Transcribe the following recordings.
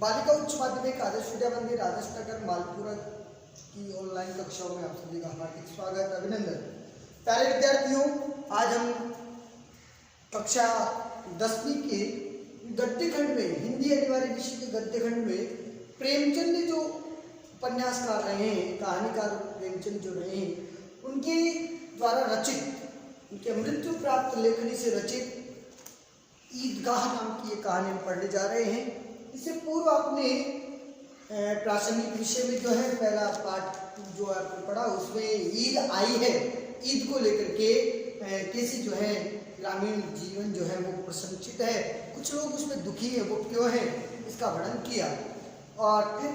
बालिका उच्च माध्यमिक आदर्श विद्या मंदिर आदर्श नगर मालपुरा की ऑनलाइन कक्षाओं में आप सभी का हार्दिक स्वागत अभिनंदन। प्यारे विद्यार्थियों, आज हम कक्षा 10वीं के गद्य खंड में हिंदी अनिवार्य विषय के गद्य खंड में प्रेमचंद जो उपन्यासकार रहे हैं, कहानीकार प्रेमचंद जो रहे हैं, उनके द्वारा रचित, उनके मृत्यु प्राप्त लेखनी से रचित ईदगाह नाम की ये कहानी हम पढ़ने जा रहे हैं। इससे पूर्व आपने प्रासंगिक विषय में जो है पहला पाठ जो आपने पढ़ा, उसमें ईद आई है, ईद को लेकर के कैसे जो है ग्रामीण जीवन जो है वो प्रसन्नचित है, कुछ लोग उसमें दुखी है, वो क्यों है, इसका वर्णन किया। और फिर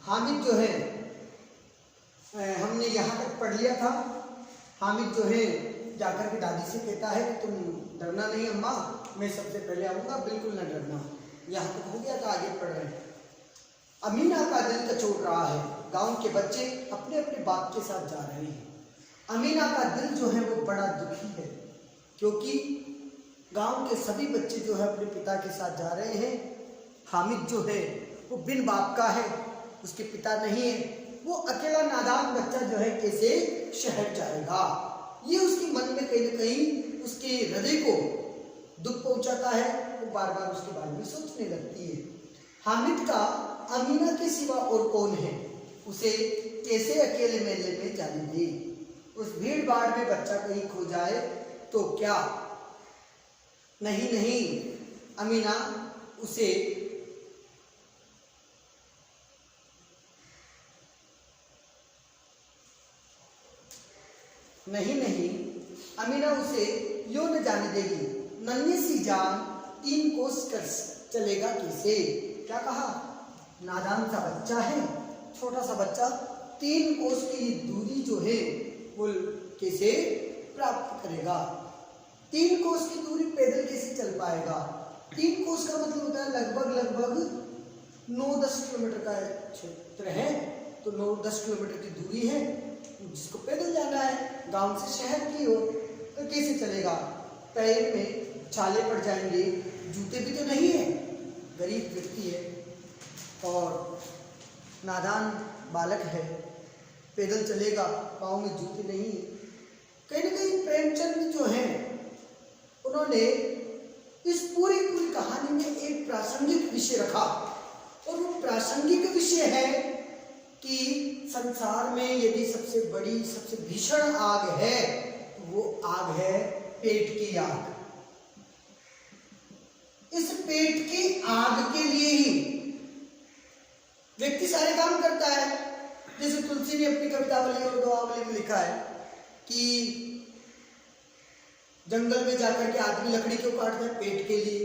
हामिद जो है हमने यहाँ तक पढ़ लिया था। हामिद जो है जाकर के दादी से कहता है कि तुम डरना नहीं अम्मा, मैं सबसे पहले आऊँगा, बिल्कुल ना डरना। यहाँ तक हो गया था, आगे पढ़ रहे हैं। अमीना का दिल कचोट रहा है, गांव के बच्चे अपने अपने बाप के साथ जा रहे हैं। अमीना का दिल जो है वो बड़ा दुखी है, क्योंकि गांव के सभी बच्चे जो है अपने पिता के साथ जा रहे हैं। हामिद जो है वो बिन बाप का है, उसके पिता नहीं है, वो अकेला नादान बच्चा जो है कैसे शहर जाएगा, ये उसके मन में कहीं ना कहीं उसके हृदय को दुख पहुंचाता है। वो बार बार उसके बारे में सोचने लगती है। हामिद का अमीना के सिवा और कौन है, उसे कैसे अकेले मेले में जाने दे, उस भीड़ भाड़ में बच्चा कहीं खो जाए तो क्या। नहीं नहीं, अमीना उसे यूं न जाने देगी। नन्ही सी जान 3 कोस कर चलेगा कैसे। क्या कहा, नादान सा बच्चा है, छोटा सा बच्चा 3 कोस की दूरी जो है वो कैसे प्राप्त करेगा। 3 कोस की दूरी पैदल कैसे चल पाएगा। 3 कोस का मतलब होता है लगभग 9-10 किलोमीटर का क्षेत्र है, तो 9-10 किलोमीटर की दूरी है जिसको पैदल जाना है गांव से शहर की ओर, तो कैसे चलेगा। पैर में छाले पड़ जाएंगे, जूते भी तो नहीं है, गरीब व्यक्ति है और नादान बालक है, पैदल चलेगा, पाँव में जूते नहीं। कहीं ना कहीं प्रेमचंद जो है उन्होंने इस पूरी कहानी में एक प्रासंगिक विषय रखा, और वो प्रासंगिक विषय है कि संसार में यदि सबसे बड़ी सबसे भीषण आग है तो वो आग है पेट की आग। इस पेट की आग के लिए ही व्यक्ति सारे काम करता है। जैसे तुलसी ने अपनी कवितावली और दुआवली में लिखा है कि जंगल में जाकर के आदमी लकड़ी क्यों काटता है, पेट के लिए।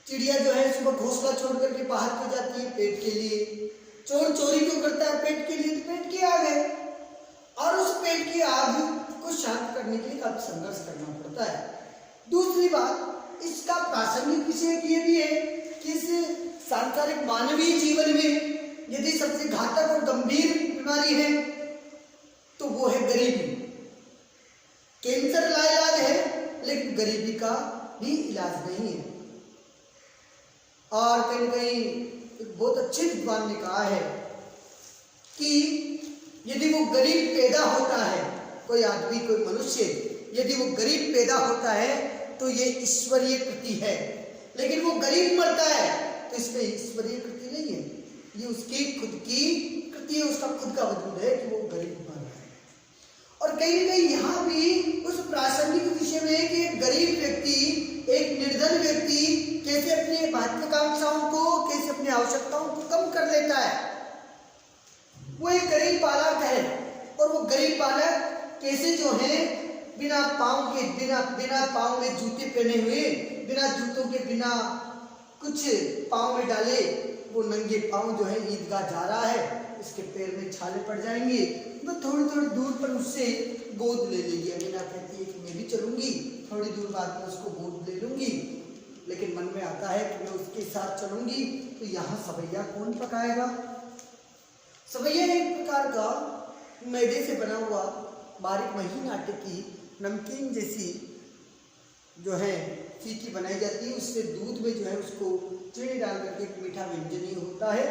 चिड़िया जो है सुबह घोंसला छोड़ करके बाहर क्यों जाती है, पेट के लिए। चोर चोरी क्यों करता है, पेट के लिए, तो पेट की आग है। और उस पेट की आग को शांत करने के लिए काफी संघर्ष करना पड़ता है। दूसरी बात, इसका प्रासंगिक विषय ये भी है कि इस सांसारिक मानवीय जीवन में यदि सबसे घातक और गंभीर बीमारी है तो वो है गरीबी। कैंसर लाइलाज है, लेकिन गरीबी का भी इलाज नहीं है। और कहीं कहीं बहुत अच्छे विद्वान ने कहा है कि यदि वो गरीब पैदा होता है, कोई आदमी कोई मनुष्य यदि वो गरीब पैदा होता है तो ये ईश्वरीय कृति है, लेकिन वो गरीब मरता है तो इसमें ईश्वरीय कृति नहीं है, ये उसकी खुद की कृति है, उसका खुद का वजूद है कि वो गरीब मर रहा है। और कहीं ना कहीं यहाँ भी उस प्रासंगिक विषय में कि एक गरीब व्यक्ति, एक निर्धन व्यक्ति कैसे अपनी महत्वाकांक्षाओं को, कैसे अपनी आवश्यकताओं को कम कर लेता है। वो एक गरीब बालक है, और वो गरीब बालक कैसे जो है बिना पाँव में जूते पहने हुए, बिना जूतों के, बिना कुछ पाँव में डाले वो नंगे पाँव जो है ईदगाह जा रहा है। इसके पैर में छाले पड़ जाएंगे, तो थोड़ी दूर पर उससे गोद ले लेगी। अमीना कहती है कि मैं भी चलूंगी, थोड़ी दूर बाद में उसको गोद ले लूंगी, लेकिन मन में आता है कि मैं उसके साथ चलूंगी तो यहाँ सवैया कौन पकाएगा। सवैया एक प्रकार का मैदे से बना हुआ बारीक महीन आटे की नमकीन जैसी जो है फीकी बनाई जाती है, उससे दूध में जो है उसको चीनी डाल करके एक मीठा व्यंजन ही होता है।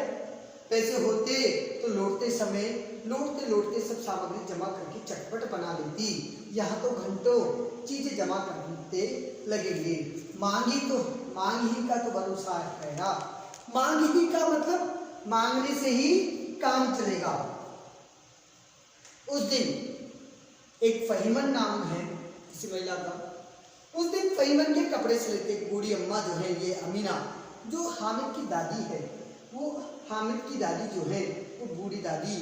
पैसे होते तो लौटते समय लौटते लौटते सब सामग्री जमा करके चटपट बना लेती। यहाँ तो घंटों चीजें जमा करते लगेंगे। मांग ही का तो भरोसा है ना। मांग ही का मतलब मांगने से ही काम चलेगा। उस दिन एक फहीमन नाम है किसी महिला का। उस दिन फहीमन के कपड़े से लेते बूढ़ी अम्मा जो है, ये अमीना जो हामिद की दादी है, वो हामिद की दादी जो है वो बूढ़ी दादी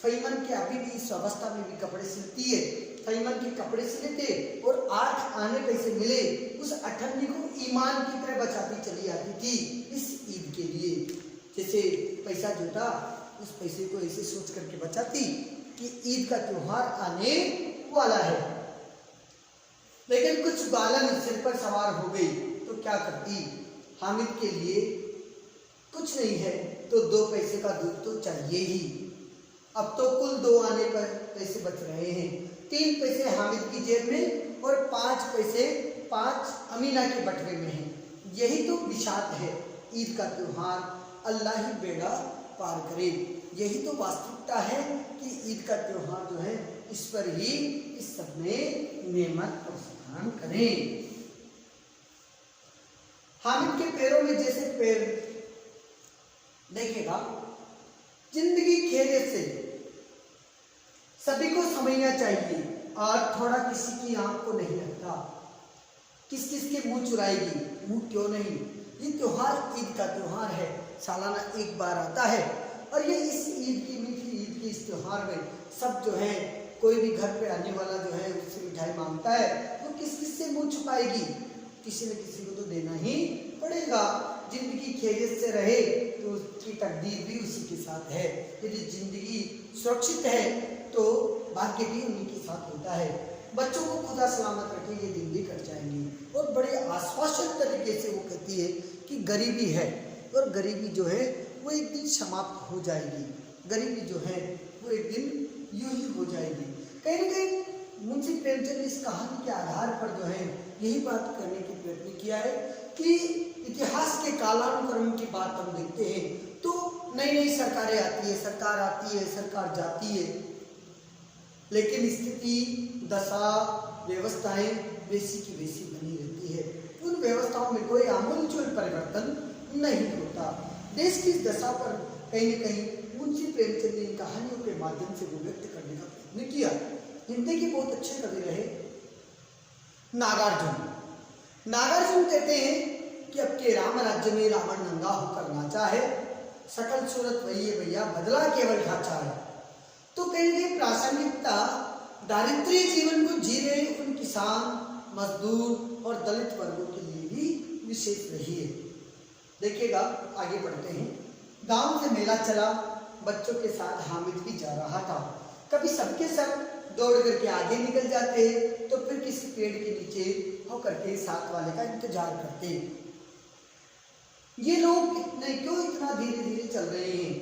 फहीमन के अभी भी इस अवस्था में भी कपड़े सिलती है। फहीमन के कपड़े सिलते और 8 आने पैसे मिले उस 8 आने को ईमान की तरह बचाती चली आती थी इस ईद के लिए। जैसे पैसा जो था उस पैसे को ऐसे सोच करके बचाती कि ईद का त्योहार आने वाला है। लेकिन कुछ बालन सिर पर सवार हो गई तो क्या करती। हामिद के लिए कुछ नहीं है तो 2 पैसे का दूध तो चाहिए ही। अब तो कुल 2 आने पर पैसे बच रहे हैं। 3 पैसे हामिद की जेब में और 5 पैसे 5 अमीना के बटवे में हैं। यही तो बिशात है ईद का त्योहार, अल्लाह ही बेड़ा पार करे। यही तो वास्तविकता है कि ईद का त्योहार जो है इस पर ही इस सब में नेमत और सुखान करें। हामिद के पैरों में जैसे पैर देखेगा, जिंदगी खेले से सभी को समझना चाहिए और थोड़ा किसी की आंख को नहीं लगता। किस किस के मुंह चुराएगी, मुंह क्यों नहीं। ये त्योहार ईद का त्योहार है, सालाना एक बार आता है और ये इस ईद की मीठी ईद के इस त्योहार में सब जो है, कोई भी घर पे आने वाला जो है उससे मिठाई मांगता है तो किस किस से मुंह छुपाएगी। किसी न किसी को तो देना ही पड़ेगा। जिंदगी खैरियत से रहे तो उसकी तकदीर भी उसी के साथ है। यदि जिंदगी सुरक्षित है तो भाग्य भी उन्हीं के साथ होता है। बच्चों को खुदा सलामत रखे, ये दिन भी कट जाएंगे। और बड़े आश्वासन तरीके से वो कहती है कि गरीबी है और गरीबी जो है वो एक दिन समाप्त हो जाएगी। गरीबी जो है वो एक दिन यूं ही हो जाएगी। कहीं ना कहीं मुंशी प्रेमचंद ने इस कहानी के आधार पर जो है यही बात करने की प्रयत्न किया है कि इतिहास के कालानुक्रम की बात हम देखते हैं तो नई नई सरकारें आती है, सरकार आती है, सरकार जाती है, लेकिन स्थिति, दशा, व्यवस्थाएं वैसी की वैसी बनी रहती है। उन व्यवस्थाओं में कोई आमूलचूल परिवर्तन नहीं होता। देश की इस दशा पर कहीं न कहीं मुंशी प्रेमचंद ने इन कहानियों के माध्यम से वो व्यक्त करने का प्रयत्न किया। हिंदी के बहुत अच्छे कवि रहे नागार्जुन। नागार्जुन कहते हैं कि अब के राम राज्य में रावण नंगा होकर नाचा है, सकल सूरत वही है भैया, बदला केवल ढांचा है। तो कहीं प्रासंगिकता दारिद्र्य जीवन को जी रहे उन किसान, मजदूर और दलित वर्गों के लिए भी विशेष रही है। देखिएगा, आगे बढ़ते हैं। गांव से मेला चला, बच्चों के साथ हामिद भी जा रहा था। कभी सबके सब दौड़ करके आगे निकल जाते तो फिर किसी पेड़ के नीचे होकर के साथ वाले का इंतजार करते। ये लोग क्यों इतना धीरे धीरे चल रहे हैं।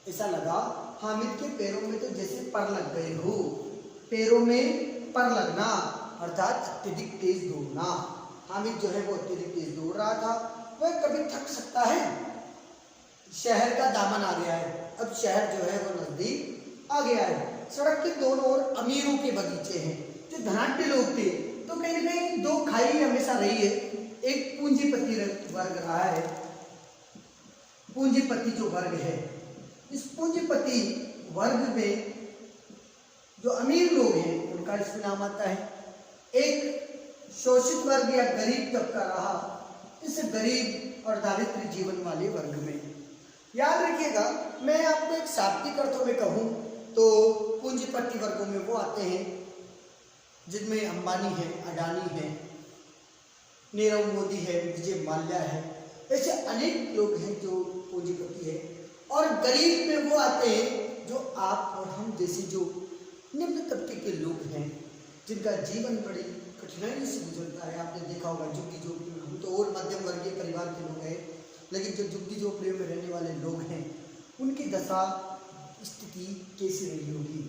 ऐसा लगा हामिद के पैरों में तो जैसे पर लग गए हो। पैरों में पर लगना अर्थात अत्यधिक तेज दौड़ना। हामिद जो है वो अत्यधिक तेज दौड़ रहा था। वह कभी थक सकता है। शहर का दामन आ गया है, अब शहर जो है वो नजदीक आ गया है। सड़क के दोनों ओर अमीरों के बगीचे हैं। जो धनाढ्य लोग थे तो कहीं ना कहीं 2 खाई हमेशा रही है। एक पूंजीपति वर्ग रहा है, पूंजीपति जो वर्ग है, इस पूंजीपति वर्ग में जो अमीर लोग हैं उनका इसमें नाम आता है। एक शोषित वर्ग या गरीब तबका रहा इस गरीब और दारिद्र्य जीवन वाले वर्ग में। याद रखिएगा, मैं आपको एक शाब्दिक अर्थों में कहूँ तो पूंजीपति वर्गों में वो आते हैं जिनमें अंबानी है, अडानी है, नीरव मोदी है, विजय माल्या है, ऐसे अनेक लोग हैं जो पूंजीपति है। और गरीब में वो आते हैं जो आप और हम जैसे जो निम्न तबके के लोग हैं, जिनका जीवन बड़ी कठिनाई से गुजरता है। आपने देखा होगा झुग्गी झोपड़ी में, हम तो और मध्यम वर्गीय परिवार के लोग हैं, लेकिन जो झुग्गी झोपड़ियों में रहने वाले लोग हैं उनकी दशा स्थिति कैसी रही होगी।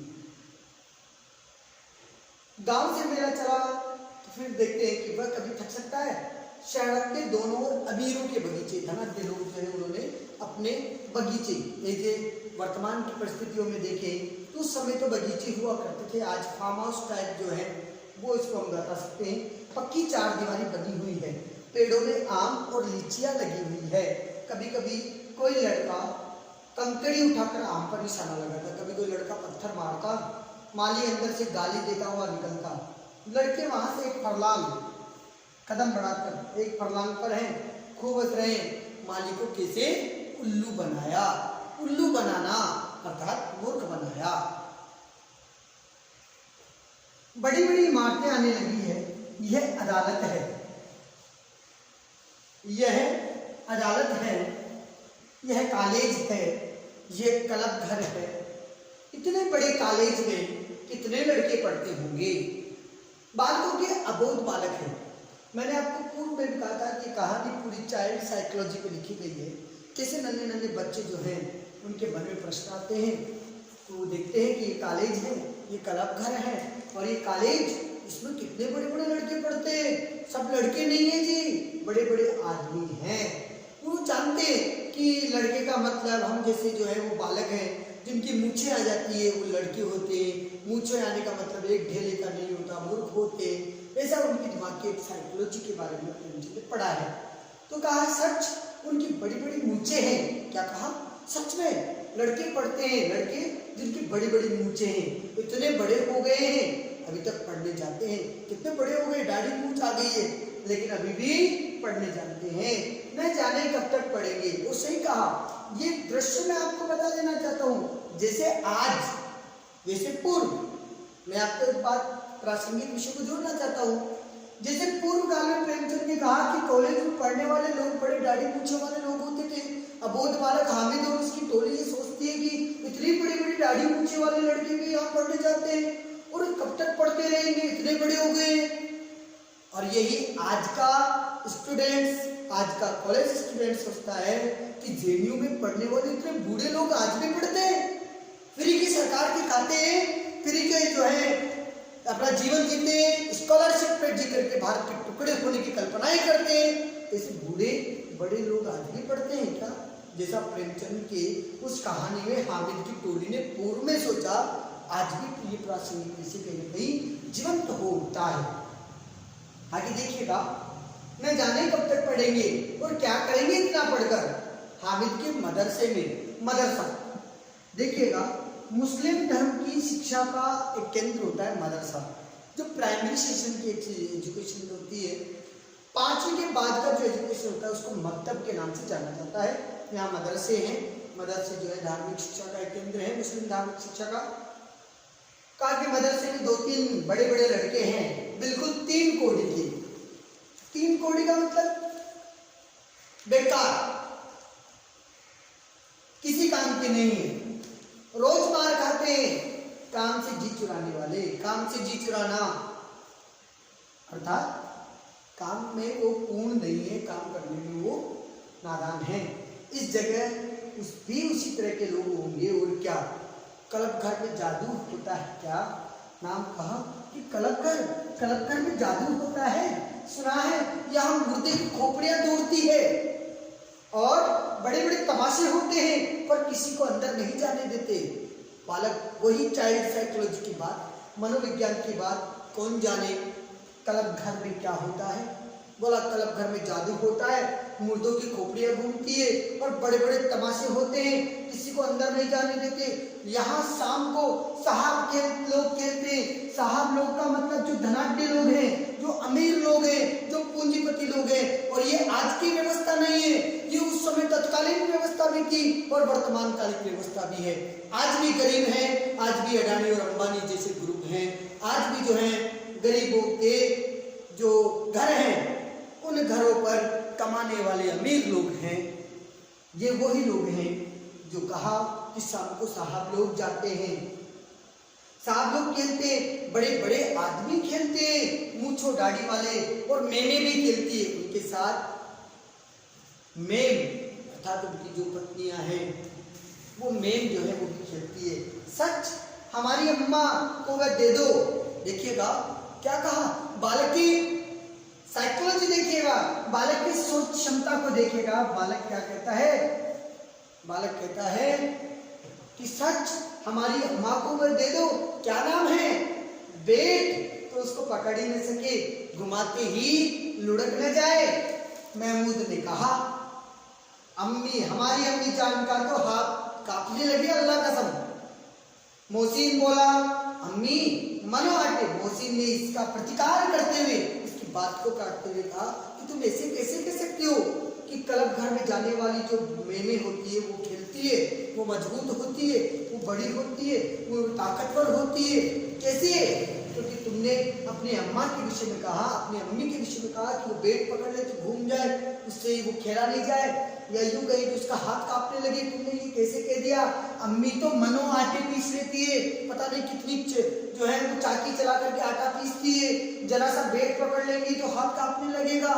गांव से मेला चला तो फिर देखते हैं कि वह कभी थक सकता है। शहर के दोनों ओर अमीरों के बगीचे, धनाढ्य लोग जो है उन्होंने अपने बगीचे, जैसे वर्तमान की परिस्थितियों में देखें तो उस समय तो बगीचे हुआ करते थे, आज फार्म हाउस टाइप जो है वो इसको हम बता सकते हैं। पक्की चारदीवारी बनी हुई है, पेड़ों में आम और लीचियां लगी हुई है। कभी कभी कोई लड़का कंकड़ी उठाकर आम पर निशाना लगाता, कभी कोई लड़का पत्थर मारता, माली अंदर से गाली देता हुआ निकलता। लड़के वहां से एक फरलांग कदम बढ़ाकर, एक फरलांग पर हैं, खूब हंस रहे हैं। माली को कैसे उल्लू बनाया, उल्लू बनाना अर्थात मूर्ख बनाया। बड़ी बड़ी इमारतें आने लगी है, यह अदालत है, यह अदालत है, यह कॉलेज है, यह क्लब घर है। इतने बड़े कॉलेज में कितने लड़के पढ़ते होंगे। बालकों के अबोध बालक हैं। मैंने आपको पूर्व में भी कहा था कि कहानी पूरी चाइल्ड साइकोलॉजी पे लिखी गई है, कैसे नन्हे नन्हे बच्चे जो हैं उनके मन में प्रश्न आते हैं। तो देखते हैं कि ये कॉलेज है, ये क्लब घर है, और ये कॉलेज इसमें कितने बड़े बड़े लड़के पढ़ते हैं। सब लड़के नहीं है जी, बड़े बड़े आदमी हैं। वो जानते हैं कि लड़के का मतलब, हम जैसे जो है वो बालक हैं जिनकी मूछें आ जाती है वो लड़के होते हैं। मूछें आने का मतलब एक ढेले का नहीं होता, मूर्ख होते। ऐसा उनके दिमाग के एक साइकोलॉजी के बारे में ने पढ़ा है। तो कहा सच उनकी बड़ी बड़ी मूछें हैं। क्या कहा? सच में लड़के पढ़ते हैं, लड़के जिनकी बड़ी बड़ी मूछें हैं, इतने बड़े हो गए हैं, अभी तक पढ़ने जाते हैं। कितने बड़े हो गए, दाढ़ी मूछ आ गई है, लेकिन अभी भी पढ़ने जाते हैं। न जाने कब तक पढ़ेंगे। वो सही कहा। ये दृश्य मैं आपको बता देना चाहता हूँ, जैसे आज जैसे पूर्व, मैं आपको एक बात प्रासंगिक विषय को जोड़ना चाहता हूँ। जैसे पूर्व काल में प्रेमचंद ने कहा कि कॉलेज में पढ़ने वाले लोग बड़े दाढ़ी मूछों वाले लोग होते थे। अबोध बालक हामिद और उसकी टोली ये सोचती है कि इतनी बड़ी बड़ी दाढ़ी मूछे वाले लड़के भी यहाँ पढ़ने जाते हैं, और कब तक पढ़ते रहेंगे, इतने बड़े हो गए। और यही आज का स्टूडेंट्स, आज का कॉलेज स्टूडेंट सोचता है कि जेएनयू में पढ़ने वाले इतने बूढ़े लोग आज भी पढ़ते हैं, फ्री की सरकार के खाते हैं, फ्री के जो है अपना जीवन जीते हैं, स्कॉलरशिप पे जी करके भारत के टुकड़े होने की कल्पनाएं करते हैं। ऐसे बूढ़े बड़े लोग आज भी पढ़ते हैं क्या? जैसा प्रेमचंद के उस कहानी में हामिद की टोली ने पूर्व में सोचा, आज भी ये प्रासंगिक विषय कहीं न कहीं जीवंत हो उठता है। आगे देखिएगा, न जाने कब तक पढ़ेंगे और क्या करेंगे इतना पढ़कर। हामिद के मदरसे में, मदरसा देखिएगा, मुस्लिम धर्म की शिक्षा का एक केंद्र होता है मदरसा, जो प्राइमरी सेशन की एजुकेशन होती है। 5वीं के बाद का जो एजुकेशन होता है उसको मकतब के नाम से जाना जाता है। यहाँ मदरसे हैं, मदरसे जो है धार्मिक शिक्षा का एक केंद्र है, मुस्लिम धार्मिक शिक्षा का। कहा कि मदरसे में 2-3 बड़े बड़े लड़के हैं, बिल्कुल 3 कोड़ी के। 3 कोड़ी का मतलब बेकार, किसी काम के नहीं है, रोज मार खाते हैं, काम से जी चुराने वाले, काम से जी चुराना अर्थात काम में वो पूर्ण नहीं है, काम करने में वो नादान है। इस जगह उसी तरह के लोग होंगे। और क्या क्लब घर में जादू होता है क्या? नाम कहा कि क्लब घर में जादू होता है, सुना है। यहाँ मुर्दे की खोपड़ियां तोड़ती है और बड़े बड़े तमाशे होते हैं, पर किसी को अंदर नहीं जाने देते। बालक वही चाइल्ड साइकोलॉजी की बात, मनोविज्ञान की बात, कौन जाने क्लब घर में क्या होता है। बोला क्लब घर में जादू होता है, मुर्दों की खोपड़ियां घूमती है और बड़े बड़े तमाशे होते हैं, किसी को अंदर नहीं जाने देते। यहाँ शाम को साहब लोग खेलते हैं। साहब लोग का मतलब जो धनाढ्य लोग हैं, जो अमीर लोग हैं, जो पूंजीपति लोग हैं। और ये आज की व्यवस्था नहीं है, ये उस समय तत्कालीन व्यवस्था भी थी और वर्तमान कालिक व्यवस्था भी है। आज भी गरीब हैं, आज भी अडानी और अंबानी जैसे ग्रुप हैं, आज भी जो है गरीबों के जो घर हैं उन घरों पर कमाने वाले अमीर लोग हैं। ये वही लोग हैं जो कहा कि शाम को साहब लोग जाते हैं, साहब लोग खेलते, बड़े बड़े आदमी खेलते, मूंछों दाढ़ी वाले, और मेमे भी खेलती है उनके साथ। मेम अर्थात उनकी जो पत्नियां हैं वो मेम जो है वो भी खेलती है। सच हमारी अम्मा को वह दे दो। देखिएगा क्या कहा, बालकी साइकोलॉजी देखिएगा, बालक की सोच क्षमता को देखिएगा। बालक क्या कहता है? बालक कहता है कि सच हमारी अम्मा को मैं दे दो, क्या नाम है? बेट। तो उसको पकड़ ही न सके, घुमाते ही लुढ़क न जाए। महमूद ने कहा, अम्मी, हमारी अम्मी जान का तो हाथ कांपने लगे, अल्लाह कसम। मोहसिन बोला, अम्मी मनो आटे। मोहसिन ने इसका प्रतिकार करते हुए, इसकी बात को काटते हुए कहा कि तुम ऐसे कैसे कह सकते हो कि क्लब घर में जाने वाली जो मेमे होती है वो खेलती है, वो मजबूत होती है, वो बड़ी होती है, वो ताकतवर होती है, कैसे है? क्योंकि तुमने अपने अम्मा के विषय में कहा, अपने अम्मी के विषय में कहा कि वो बेट पकड़ ले तो घूम जाए, उससे वो खेला नहीं जाए, या यूं कही कि उसका हाथ कांपने लगे। तुमने ये कैसे कह दिया? अम्मी तो मनो आटे पीस लेती है, पता नहीं कितनी जो है वो चाकी चला करके आटा पीसती है, जरा सा बेट पकड़ लेंगी तो हाथ कांपने लगेगा।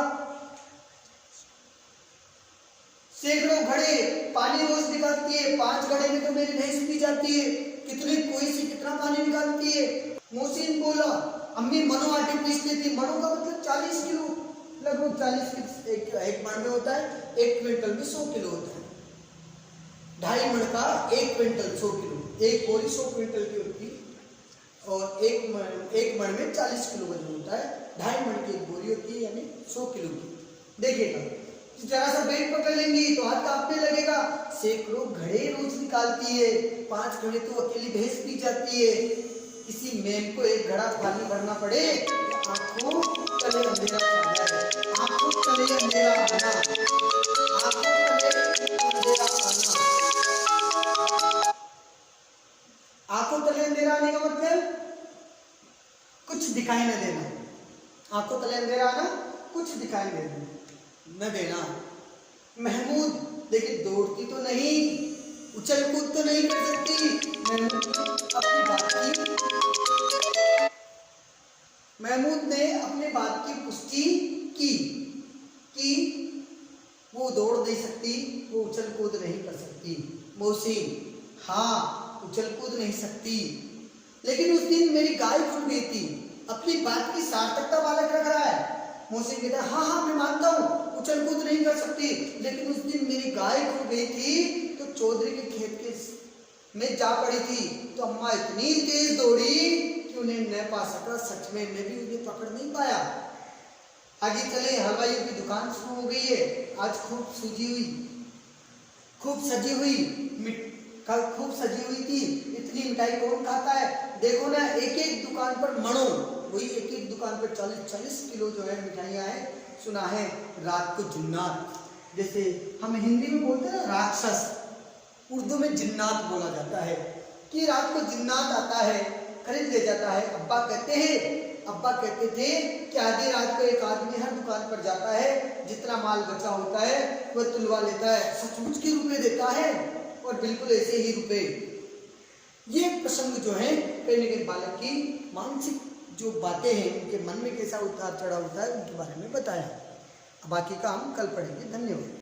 सैकड़ों घड़े पानी रोज निकालती है, 5 घड़े में तो मेरी भैंस पी जाती है, कितनी कुएं से कितना पानी निकालती है। मोहसिन बोला, अम्मी मनो आटे पीस लेती। मनो का मतलब 40 किलो, लगभग 40 एक मण में होता है, 1 क्विंटल में 100 किलो होता है। 2.5 मण का 1 क्विंटल 100 किलो, एक बोरी 100 क्विंटल की होती है, और एक मण में 40 किलो वजन होता है। 2.5 मण की एक बोरी होती है, यानी 100 किलो की। देखिएगा, जरा सा बेट पकड़ लेंगी तो हाथ कांपने लगेगा। सैकड़ों घड़े रोज निकालती है, 5 घड़े तो अकेली भैंस पी जाती है। किसी मेम को 1 घड़ा पानी भरना पड़े तो आंखों तले अंधेरा छा जाए, आंखों तले अंधेरा आना, आंखों तले अंधेरा आना। आंखों तले अंधेरा आने का मतलब कुछ दिखाई न देना। आंखों तले अंधेरा आना, कुछ दिखाई न देना। महमूद लेकिन दौड़ती तो नहीं, उछल कूद तो नहीं कर सकती। महमूद ने अपनी बात की पुष्टि की कि वो दौड़ नहीं सकती, वो उछल कूद नहीं कर सकती। मोहसिन, हाँ उछल कूद नहीं सकती, लेकिन उस दिन मेरी गाय खुल गई थी। अपनी बात की सार्थकता बालक रख रहा है। मोहसिन कहता है, हाँ हाँ मैं मानता हूँ उछल कूद नहीं कर सकती, लेकिन उस दिन मेरी गाय खुल गई थी तो चौधरी के खेत के में जा पड़ी थी, तो अम्मा इतनी तेज दौड़ी कि उन्हें न पा सका। सच में मैं भी उन्हें पकड़ नहीं पाया। आगे चले, हलवाइयों की दुकान शुरू हो गई है। आज खूब सजी हुई थी। इतनी मिठाई कौन खाता है? देखो ना, एक दुकान पर मणो, वही एक दुकान पर 40 किलो जो है मिठाइयाँ हैं। सुना है रात को जिन्नात, जैसे हम हिंदी में बोलते हैं ना राक्षस, उर्दू में जिन्नात बोला जाता है, कि रात को जिन्नात आता है, खरीद ले जाता है। अब्बा कहते थे कि आधी रात को एक आदमी हर दुकान पर जाता है, जितना माल बचा होता है वह तुलवा लेता है, सचमुच के रुपए देता है, और बिल्कुल ऐसे ही रुपए। ये प्रसंग जो है कहीं न कहीं बालक की मानसिक जो बातें हैं, उनके मन में कैसा उतार चढ़ाव होता है, उनके बारे में बताया। बाकी का हम कल पढ़ेंगे। धन्यवाद।